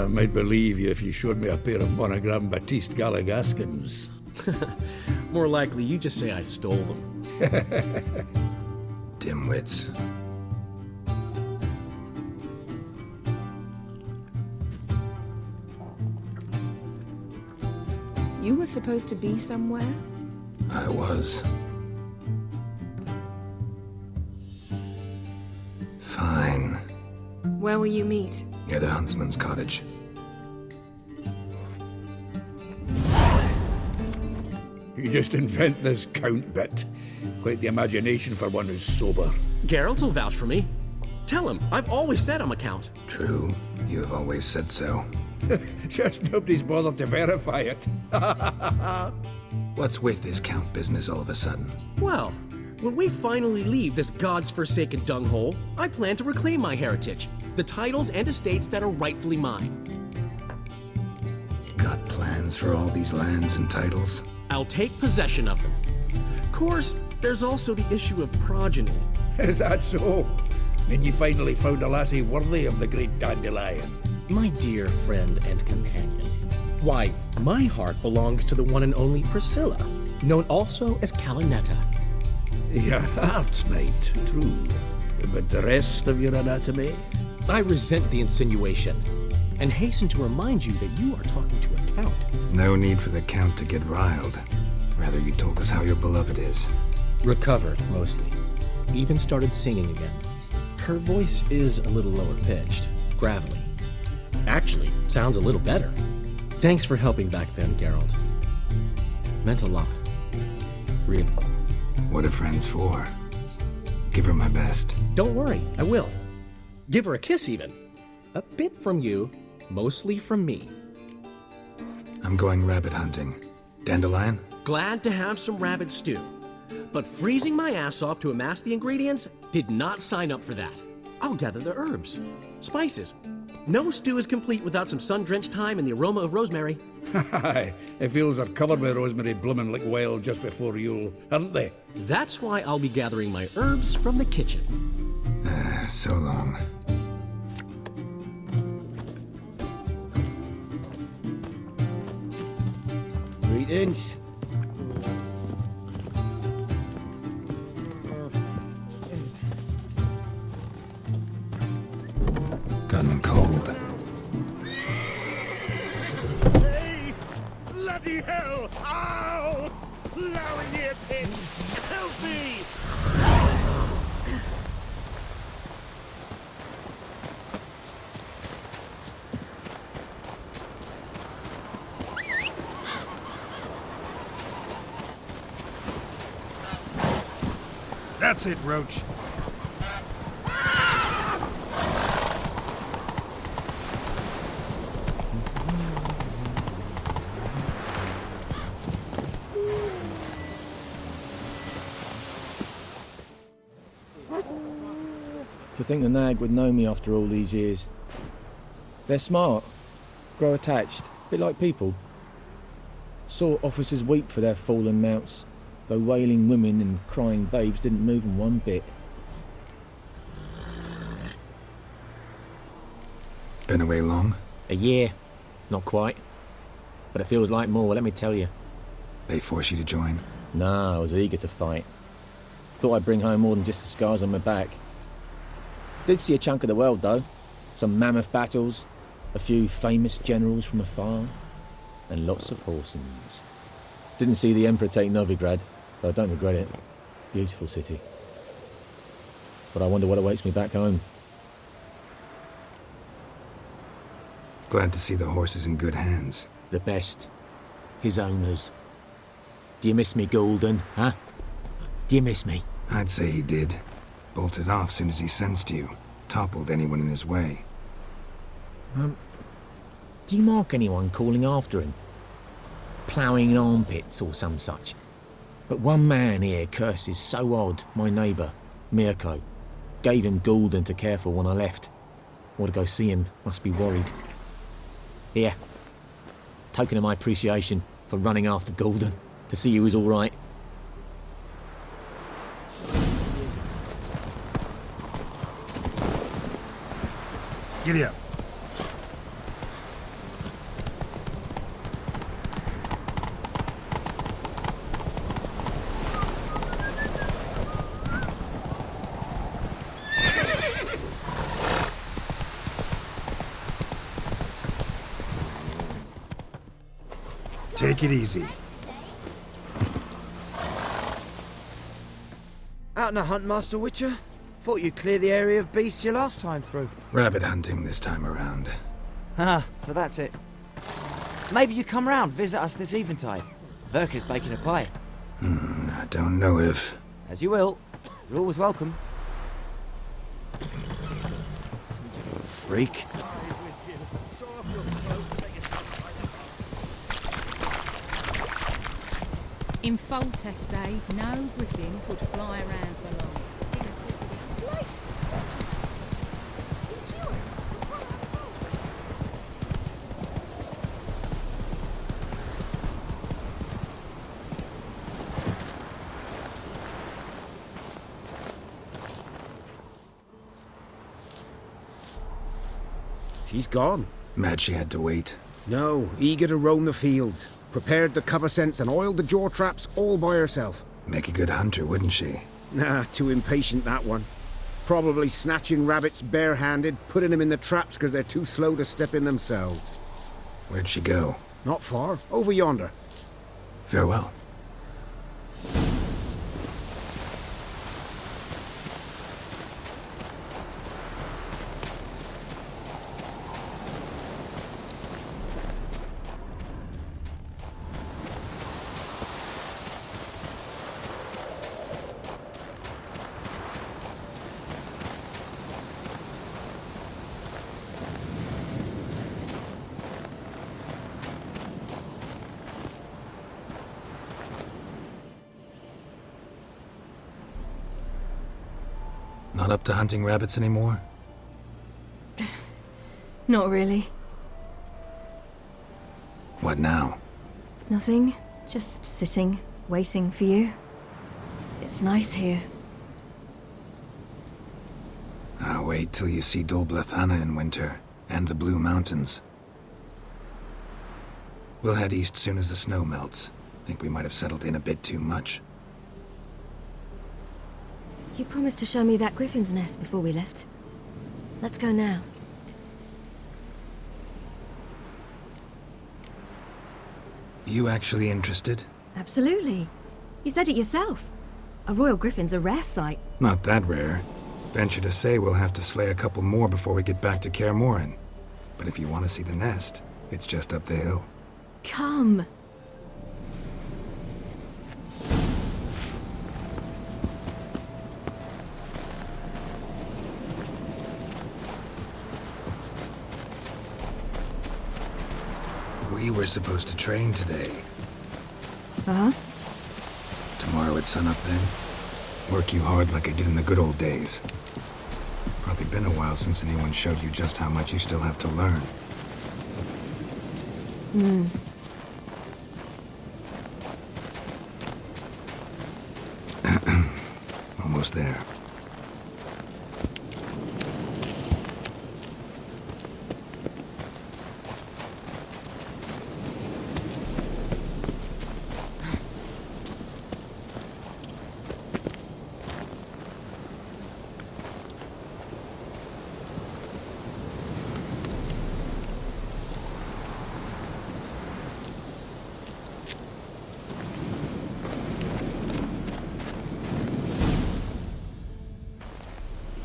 I might believe you if you showed me a pair of monogram Batiste Galligaskins. More likely you just say I stole them. Dimwits. You were supposed to be somewhere? I was. Fine. Where will you meet? Near the huntsman's cottage. You just invent this count bit. Quite the imagination for one who's sober. Geralt will vouch for me. Tell him, I've always said I'm a count. True, you have always said so. Just nobody's bothered to verify it. What's with this count business all of a sudden? Well, when we finally leave this God's forsaken dunghole, I plan to reclaim my heritage, the titles and estates that are rightfully mine. Got plans for all these lands and titles? I'll take possession of them. Of course, there's also the issue of progeny. Is that so? Then you finally found a lassie worthy of the great Dandelion. My dear friend and companion. Why, my heart belongs to the one and only Priscilla, known also as Calinetta. Your heart, mate, true. But the rest of your anatomy? I resent the insinuation, and hasten to remind you that you are talking to a count. No need for the count to get riled. Rather, you told us how your beloved is. Recovered, mostly. Even started singing again. Her voice is a little lower pitched, gravelly. Actually, sounds a little better. Thanks for helping back then, Geralt. Meant a lot. Really. What are friends for? Give her my best. Don't worry, I will. Give her a kiss, even. A bit from you, mostly from me. I'm going rabbit hunting. Dandelion? Glad to have some rabbit stew. But freezing my ass off to amass the ingredients did not sign up for that. I'll gather the herbs, spices. No stew is complete without some sun-drenched thyme and the aroma of rosemary. Aye, the fields are covered with rosemary bloomin' like wild just before Yule, aren't they? That's why I'll be gathering my herbs from the kitchen. So long. Greetings. Gotten cold. Hey! Bloody hell! Ow! Blowing near pin! Help me! That's it, Roach. To think the nag would know me after all these years. They're smart, grow attached, a bit like people. Saw officers weep for their fallen mounts, though wailing women and crying babes didn't move them one bit. Been away long? A year. Not quite. But it feels like more, let me tell you. They force you to join? Nah, I was eager to fight. Thought I'd bring home more than just the scars on my back. Did see a chunk of the world, though. Some mammoth battles, a few famous generals from afar, and lots of horsens. Didn't see the Emperor take Novigrad, but I don't regret it. Beautiful city. But I wonder what awaits me back home. Glad to see the horses in good hands. The best. His owners. Do you miss me, Golden, huh? Do you miss me? I'd say he did. Bolted off soon as he sensed you. Toppled anyone in his way. Do you mark anyone calling after him? Ploughing in armpits or some such? But one man here curses so odd, my neighbour, Mirko. Gave him Golden to care for when I left. Want to go see him, must be worried. Here. Token of my appreciation for running after Golden, to see he was all right. Giddy up. Take it easy. Out on a hunt, Master Witcher? Thought you'd clear the area of beasts your last time through. Rabbit hunting this time around. Ah, so that's it. Maybe you come round, visit us this eventide. Verka's baking a pie. I don't know if... As you will. You're always welcome. Freak. In Foltest days, no griffin could fly around for long. She's gone. Mad she had to wait. No, eager to roam the fields. Prepared the cover scents and oiled the jaw traps all by herself. Make a good hunter, wouldn't she? Nah, too impatient, that one. Probably snatching rabbits barehanded, putting them in the traps because they're too slow to step in themselves. Where'd she go? Not far. Over yonder. Farewell. Not up to hunting rabbits anymore? Not really. What now? Nothing. Just sitting, waiting for you. It's nice here. I'll wait till you see Dol Blethana in winter, and the Blue Mountains. We'll head east soon as the snow melts. Think we might have settled in a bit too much. You promised to show me that griffin's nest before we left. Let's go now. You actually interested? Absolutely. You said it yourself. A royal griffin's a rare sight. Not that rare. Venture to say we'll have to slay a couple more before we get back to Kaer Morhen. But if you want to see the nest, it's just up the hill. Come. We were supposed to train today. Uh-huh. Tomorrow at sunup then? Work you hard like I did in the good old days. Probably been a while since anyone showed you just how much you still have to learn. Almost there.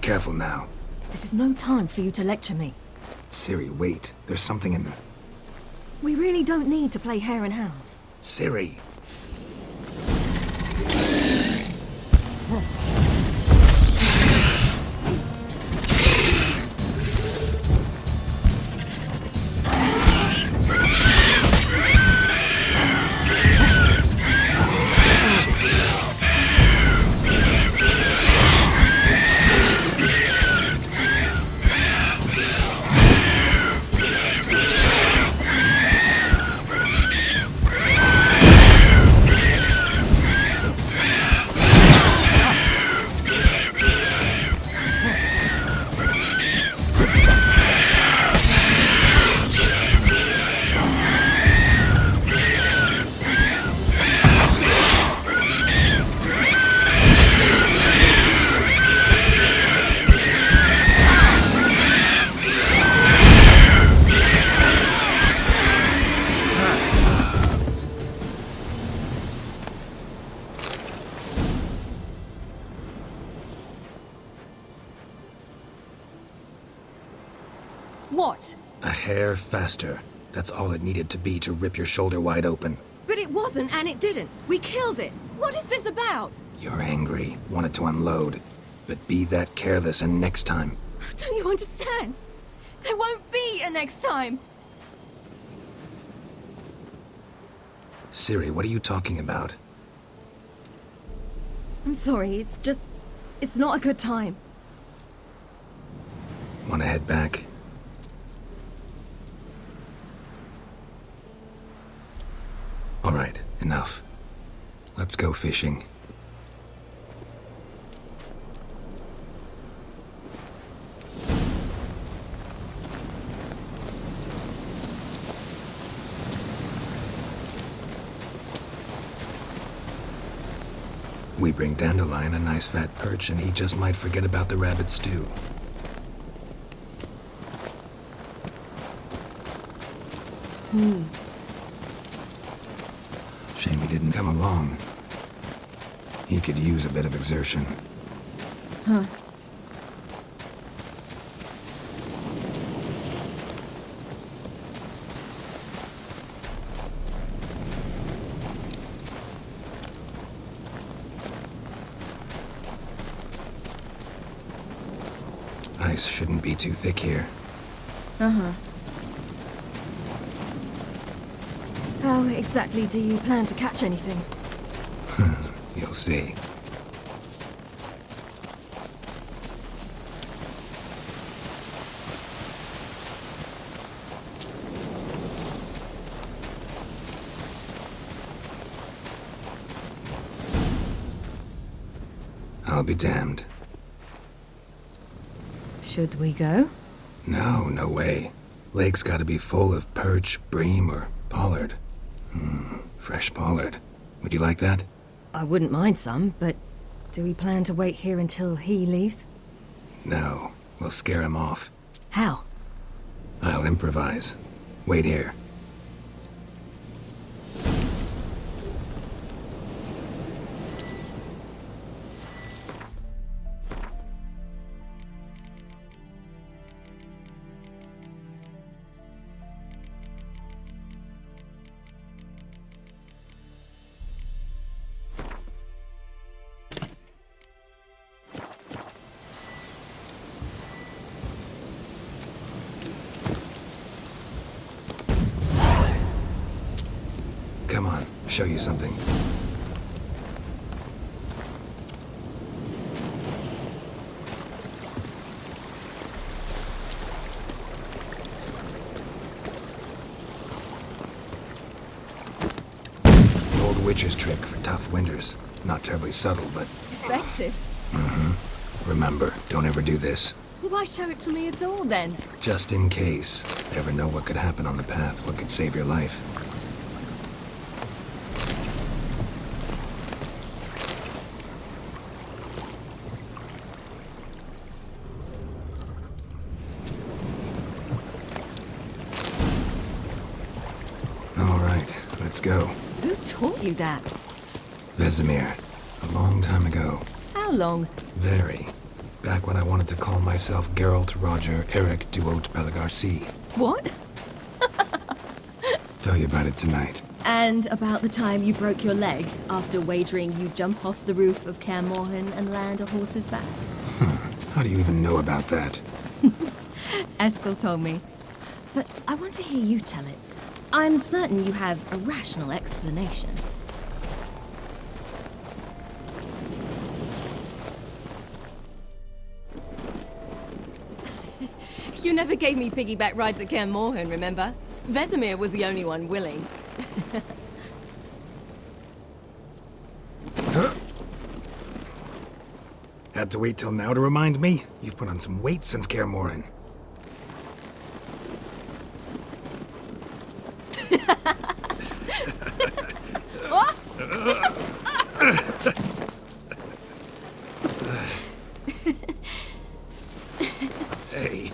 Careful now. This is no time for you to lecture me. Ciri, wait. There's something in the... We really don't need to play hare and hounds. Ciri! What? A hair faster. That's all it needed to be to rip your shoulder wide open. But it wasn't, and it didn't. We killed it. What is this about? You're angry, wanted to unload. But be that careless and next time. Don't you understand? There won't be a next time. Ciri, what are you talking about? I'm sorry, it's not a good time. Want to head back? All right, enough. Let's go fishing. We bring Dandelion a nice fat perch, and he just might forget about the rabbit stew. Shame he didn't come along. He could use a bit of exertion. Huh. Ice shouldn't be too thick here. Uh-huh. How exactly do you plan to catch anything? You'll see. I'll be damned. Should we go? No way. Lake's gotta be full of perch, bream, or pollard. Fresh pollard. Would you like that? I wouldn't mind some, but do we plan to wait here until he leaves? No. We'll scare him off. How? I'll improvise. Wait here. Come on, show you something. The old witch's trick for tough winters. Not terribly subtle, but... Effective. Remember, don't ever do this. Why show it to me at all, then? Just in case. Never know what could happen on the path, what could save your life. Let's go. Who taught you that? Vesemir. A long time ago. How long? Very. Back when I wanted to call myself Geralt, Roger, Eric, Duot, Belagarcy. What? Tell you about it tonight. And about the time you broke your leg after wagering you'd jump off the roof of Kaer Morhen and land a horse's back? How do you even know about that? Eskel told me. But I want to hear you tell it. I'm certain you have a rational explanation. You never gave me piggyback rides at Kaer Morhen, remember? Vesemir was the only one willing. Had to wait till now to remind me? You've put on some weight since Kaer Morhen. Hey.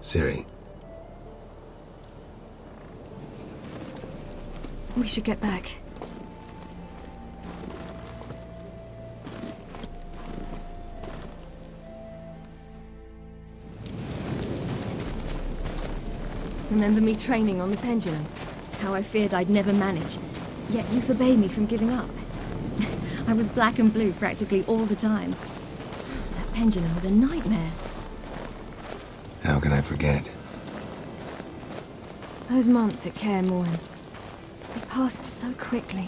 Ciri. We should get back. Remember me training on the pendulum? How I feared I'd never manage. Yet you forbade me from giving up. I was black and blue practically all the time. That pendulum was a nightmare. How can I forget? Those months at Kaer Morhen, they passed so quickly.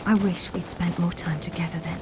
I wish we'd spent more time together then.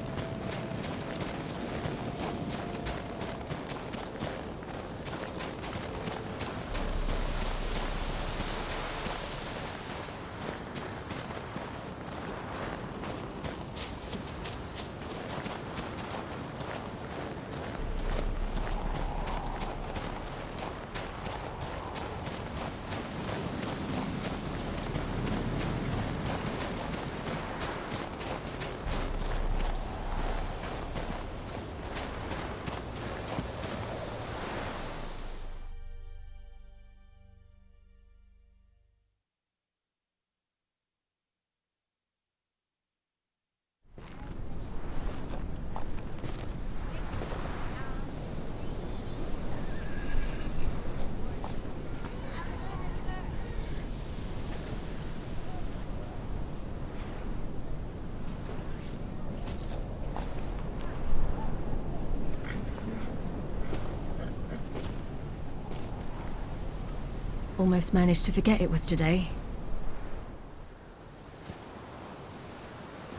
Almost managed to forget it was today.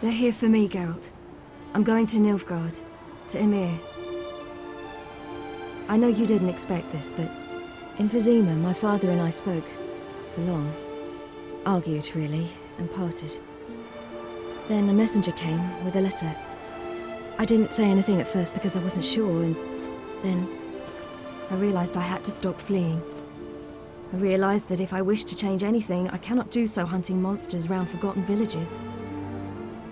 They're here for me, Geralt. I'm going to Nilfgaard, to Emir. I know you didn't expect this, but in Vizima, my father and I spoke for long. Argued, really, and parted. Then a messenger came with a letter. I didn't say anything at first because I wasn't sure, and then I realized I had to stop fleeing. I realized that if I wish to change anything, I cannot do so hunting monsters round forgotten villages.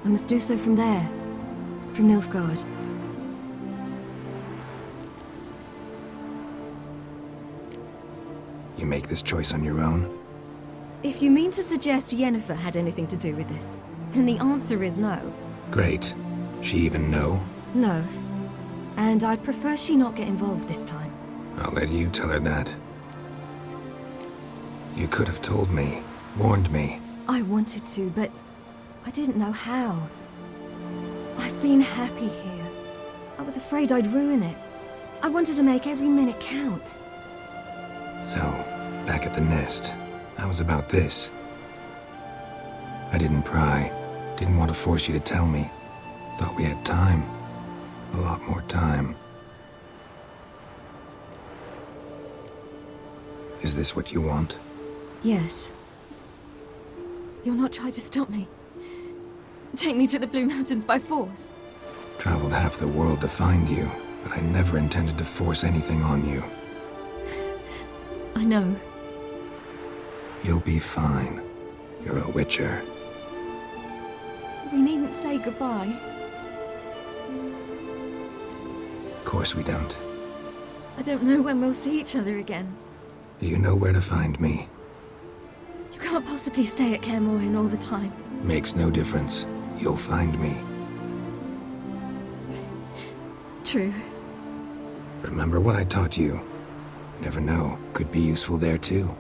I must do so from there, from Nilfgaard. You make this choice on your own? If you mean to suggest Yennefer had anything to do with this, then the answer is no. Great. She even know? No. And I'd prefer she not get involved this time. I'll let you tell her that. You could have told me, warned me. I wanted to, but I didn't know how. I've been happy here. I was afraid I'd ruin it. I wanted to make every minute count. So, back at the nest, I was about this. I didn't pry, didn't want to force you to tell me. Thought we had time. A lot more time. Is this what you want? Yes. You'll not try to stop me. Take me to the Blue Mountains by force. Traveled half the world to find you, but I never intended to force anything on you. I know. You'll be fine. You're a witcher. We needn't say goodbye. Of course we don't. I don't know when we'll see each other again. You know where to find me. You can't possibly stay at Kaer Morhen all the time. Makes no difference. You'll find me. True. Remember what I taught you. Never know, could be useful there too.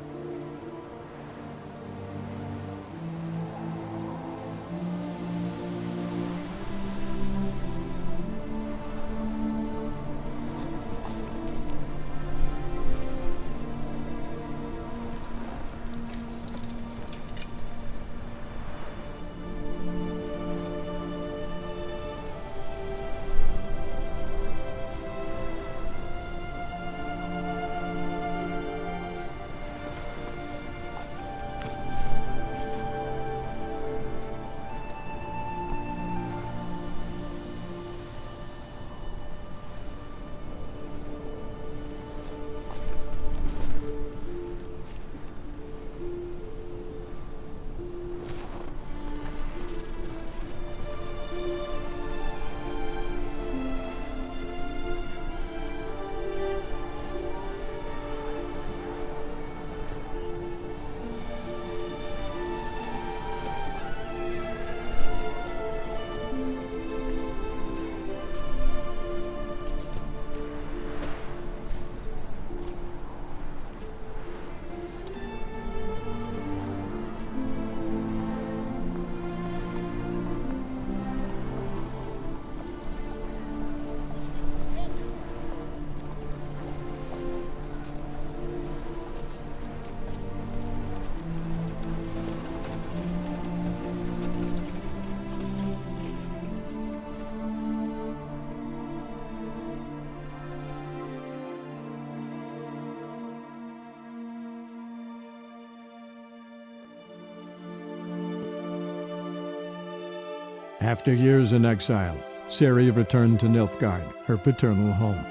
After years in exile, Ciri returned to Nilfgaard, her paternal home,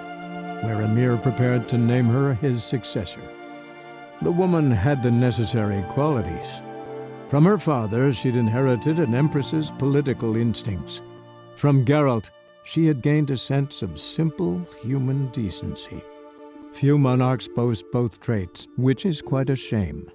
where Emir prepared to name her his successor. The woman had the necessary qualities. From her father, she'd inherited an empress's political instincts. From Geralt, she had gained a sense of simple human decency. Few monarchs boast both traits, which is quite a shame.